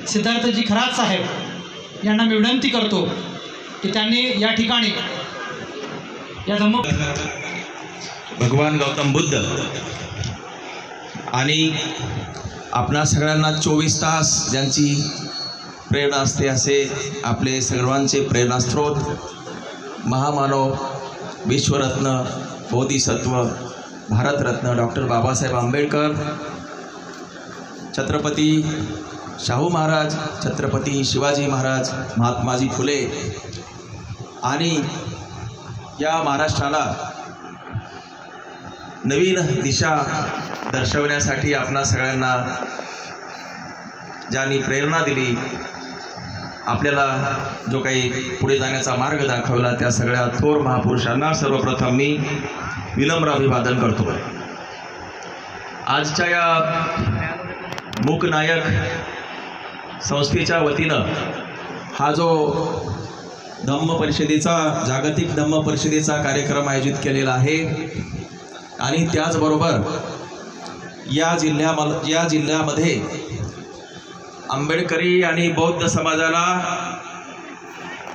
सिद्धार्थजी खरात साहेब यांना मी विनंती करतो की त्यांनी या ठिकाणी या धम्म भगवान गौतम बुद्ध आणि आपणा सगळ्यांना 24 तास ज्यांची प्रेरणा असते असे आपले सर्वांचे प्रेरणास्त्रोत महामानव विश्वरत्न बोधिसत्व भारतरत्न डॉक्टर बाबासाहेब आंबेडकर, छत्रपती शाहू महाराज, छत्रपती शिवाजी महाराज, महात्माजी फुले आणि या महाराष्ट्राला नवीन दिशा दर्शवण्यासाठी आपणा सगळ्यांना ज्यांनी प्रेरणा दिली, आपल्याला जो काही पुढे जाण्याचा मार्ग दाखवला, त्या सगळ्या थोर महापुरुषांना सर्वप्रथम मी विनम्र अभिवादन करतो। आजच्या या मूकनायक संस्थेच्या वतीनं हा जो धम्म परिषदेचा जागतिक धम्म परिषदेचा कार्यक्रम आयोजित केलेला आहे आणि त्याचबरोबर या जिल्ह्यामध्ये आंबेडकरी आणि बौद्ध समाजाला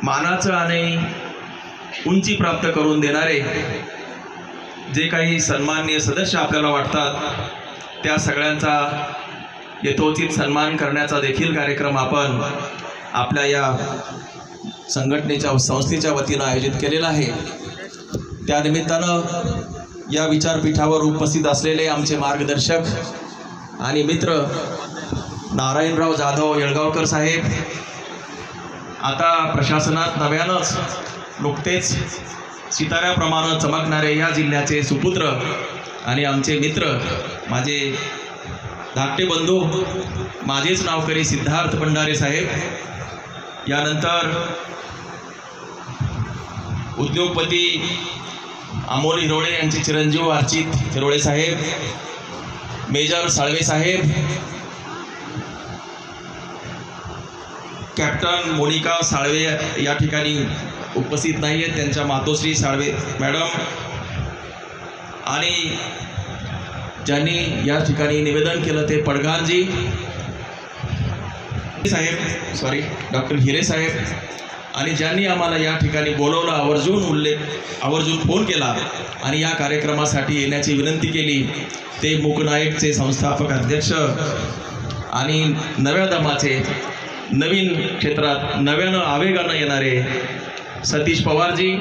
मानाचं आणि उंची प्राप्त करून देणारे जे काही सन्माननीय सदस्य आपल्याला वाटतात, त्या सगळ्यांचा यथोचित सन्मान करण्याचा देखील कार्यक्रम आपण आपल्या या संघटनेच्या संस्थेच्या वतीनं आयोजित केलेला आहे। त्या निमित्तानं या विचारपीठावर उपस्थित असलेले आमचे मार्गदर्शक आणि मित्र नारायणराव जाधव येळगावकर साहेब, आता प्रशासनात नव्यानंच नुकतेच सिताऱ्याप्रमाणे चमकणारे या जिल्ह्याचे सुपुत्र आणि आमचे मित्र माझे धाकटे बंधू, माझेच नावकरी सिद्धार्थ भंडारे साहेब, यानंतर उद्योगपती अमोल हिरोळे यांचे चिरंजीव अर्चित हिरोळे साहेब, मेजर साळवे साहेब, कॅप्टन मोनिका साळवे या ठिकाणी उपस्थित नाही आहेत, त्यांच्या मातोश्री साळवे मॅडम, आणि ज्यांनी या ठिकाणी निवेदन केलं ते पडगारजी साहेब, डॉक्टर हिरे साहेब, आणि ज्यांनी आम्हाला या ठिकाणी बोलवलं, आवर्जून फोन केला आणि या कार्यक्रमासाठी येण्याची विनंती केली, ते मूकनायकचे संस्थापक अध्यक्ष आणि नव्या दमाचे नवीन क्षेत्रात नव्यानं आवेगानं येणारे सतीश पवारजी,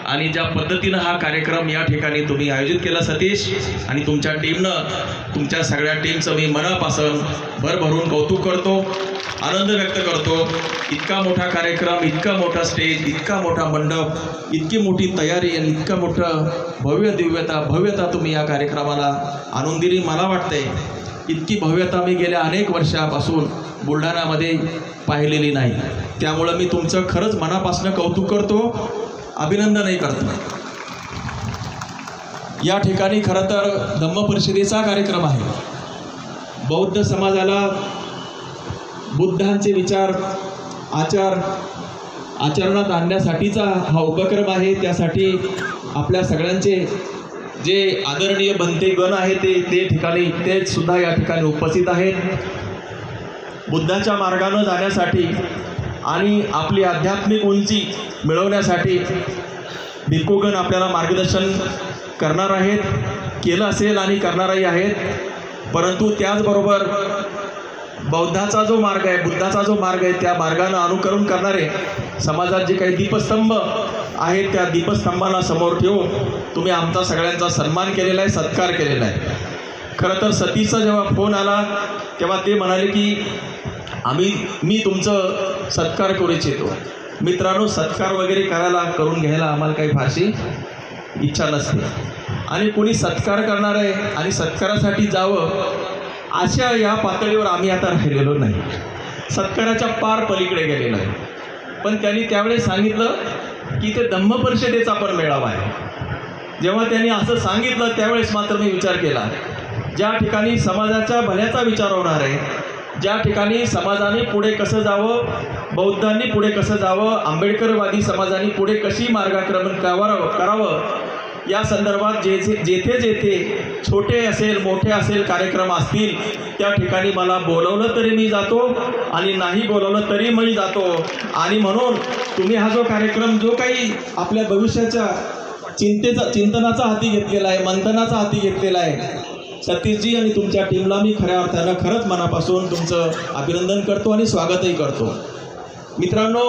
आणि ज्या पद्धतीनं हा कार्यक्रम या ठिकाणी तुम्ही आयोजित केला सतीश आणि तुमच्या टीमनं, तुमच्या सगळ्या टीमचं मी मनापासून भरभरून कौतुक करतो, आनंद व्यक्त करतो। इतका मोठा कार्यक्रम, इतका मोठा स्टेज, इतका मोठा मंडप, इतकी मोठी तयारी आणि इतकं मोठं भव्यता तुम्ही या कार्यक्रमाला आणून दिली। मला वाटते इतकी भव्यता मी गेल्या अनेक वर्षापासून बुलढाण्यामध्ये पाहिलेली नाही, त्यामुळे मी तुमचं खरंच मनापासून कौतुक करतो, अभिनंदनही करतो। या ठिकाणी खरं तर धम्म परिषदेचा कार्यक्रम आहे, बौद्ध समाजाला बुद्धांचे विचार आचरणात आणण्यासाठीचा हा उपक्रम आहे। त्यासाठी आपल्या सगळ्यांचे जे आदरणीय बनते गण आहे ते सुद्धा या ठिकाणी उपस्थित आहेत। बुद्धाच्या मार्गाने जाण्यासाठी आणि आपली आध्यात्मिक उंची मिळवण्यासाठी भिक्खूगण आपल्याला मार्गदर्शन करणार आहेत, केलं असेल आणि करणारही आहेत, परंतु त्याचबरोबर बौद्धाचा जो मार्ग आहे, बुद्धाचा जो मार्ग आहे, त्या मार्गानं अनुकरण करणारे समाजात जे काही दीपस्तंभ आहेत, त्या दीपस्तंभाला समोर ठेवून तुम्ही आमचा सगळ्यांचा सन्मान केलेला आहे, सत्कार केलेला आहे। खरं तर सतीशचा जेव्हा फोन आला तेव्हा ते म्हणाले की मी तुमचं सत्कार करू इच्छितो। मित्रांनो, सत्कार वगैरे करून घ्यायला आम्हाला काही फारशी इच्छा नसते, आणि कोणी सत्कार करणार आहे आणि सत्कारासाठी जावं अशा या पातळीवर आम्ही आता राहिलेलो नाही, सत्काराच्या पार पलीकडे गेलेलो आहे। पण त्यांनी त्यावेळेस सांगितलं की ते धम्म परिषदेचा पण मेळावा आहे। जेव्हा त्यांनी असं सांगितलं त्यावेळेस मात्र मी विचार केला, ज्या ठिकाणी समाजाच्या भल्याचा विचार होणार आहे, ज्या ठिकाणी समाजाने पुढे कसं जावं, बौद्धांनी पुढे कसं जावं, आंबेडकरवादी समाजाने पुढे कशी मार्गक्रमण करावं, या संदर्भात जेथे जेथे छोटे असेल मोठे असेल कार्यक्रम असतील त्या ठिकाणी मला बोलवलं तरी मी जातो आणि नाही बोलवलं तरी मी जातो. आणि म्हणून तुम्ही हा जो कार्यक्रम जो काही आपल्या भविष्याच्या चिंतनाचा हाती घेतलेला आहे, मंथनाचा हाती घेतलेला आहे, सतीशजी आणि तुमच्या टीमला मी खऱ्या अर्थानं खरंच मनापासून तुमचं अभिनंदन करतो आणि स्वागतही करतो. मित्रांनो,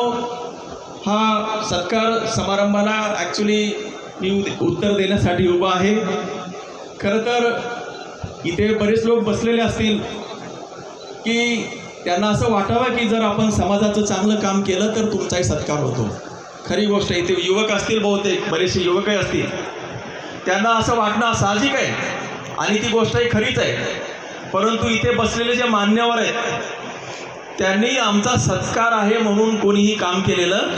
हा सत्कार समारंभाला ॲक्च्युली मी उत्तर देण्यासाठी उभा आहे. खरं तर इथे बरेच लोक बसलेले असतील की त्यांना असं वाटावं की जर आपण समाजाचं चांगलं काम केलं तर तुमचाही सत्कार होतो. खरी गोष्ट इथे युवक असतील, बहुतेक बरेचसे युवकही असतील, त्यांना असं वाटणं साहजिक आहे आणि ती गोष्टही खरीच आहे. परंतु इथे बसलेले जे मान्यवर आहेत त्यांनी आमचा सत्कार आहे म्हणून कोणीही काम केलेलं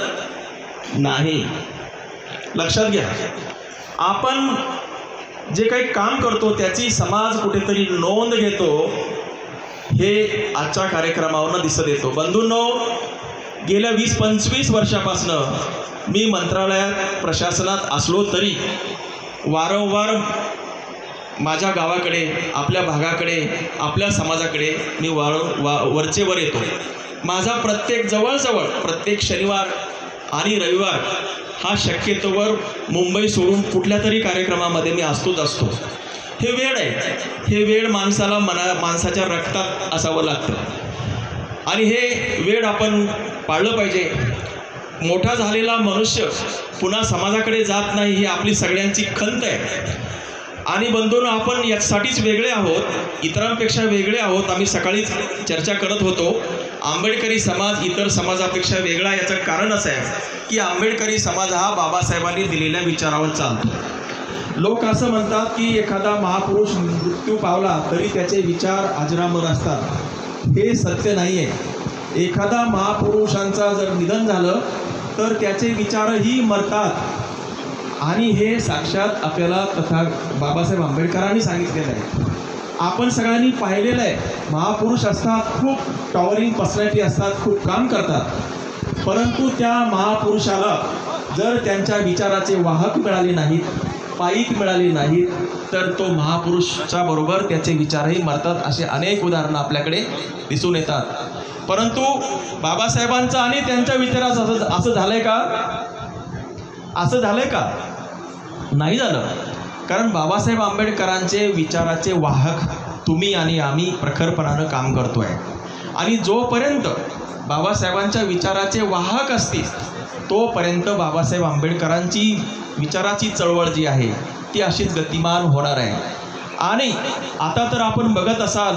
नाही. लक्षात घ्या, आपण जे काही काम करतो त्याची समाज कुठेतरी नोंद घेतो हे आजच्या कार्यक्रमावरून दिसत येतो. बंधूंनो, गेल्या 20-25 वर्षापासनं मी मंत्रालयात प्रशासनात असलो तरी वारंवार माझ्या गावाकडे, आपल्या भागाकडे, आपल्या समाजाकडे मी वरचे वर येतो. माझा जवळजवळ प्रत्येक शनिवार आणि रविवार हा शक्यतोवर मुंबई सोडून कुठल्या तरी कार्यक्रमामध्ये मी असतो. हे वेळ आहे, हे वेळ माणसाला माणसाच्या रक्तात असावं लागतं आणि हे वेळ आपण पाळलं पाहिजे. मोठा झालेला मनुष्य पुन्हा समाजाकडे जात नाही ही आपली सगळ्यांची खंत आहे. आणि बंधूंनो, आपण यासाठीच वेगळे आहोत, इतरांपेक्षा वेगळे आहोत. आम्ही सकाळीच चर्चा करत होतो, आंबेडकरी समाज इतर समाजापेक्षा वेगळा. याचं कारण असं आहे की आंबेडकरी समाज हा बाबासाहेबांनी दिलेल्या विचारावर चालतो. लोक असं म्हणतात की एखादा महापुरुष मृत्यू पावला तरी त्याचे विचार अजरामर असतात. हे सत्य नाही आहे. एखादा महापुरुषांचा जर निधन झालं तर त्याचे विचारही मरतात आणि हे साक्षात आपल्याला बाबासाहेब आंबेडकरांनी सांगितलेलं आहे. आपण सगळ्यांनी पाहिलेलं आहे, महापुरुष असतात, खूप टॉवरिंग पर्सनॅलिटी असतात, खूप काम करतात, परंतु त्या महापुरुषाला जर त्यांच्या विचाराचे वाहक मिळाले नाहीत, पाईक मिळाली नाहीत, तर तो महापुरुषाच्या बरोबर त्याचे विचारही मरतात. असे अनेक उदाहरणं आपल्याकडे दिसून येतात. परंतु बाबासाहेबांचं आणि त्यांच्या विचाराचं असं झालंय का? असं झालंय का? नाही झालं. कारण बाबासाहेब आंबेडकरांचे विचाराचे वाहक तुम्ही आणि आम्ही प्रखरपणानं काम करतोय. आणि जोपर्यंत बाबासाहेबांच्या विचाराचे वाहक असतील तोपर्यंत बाबासाहेब आंबेडकरांची विचाराची चळवळ जी आहे ती अशीच गतिमान होणार आहे. आणि आता तर आपण बघत असाल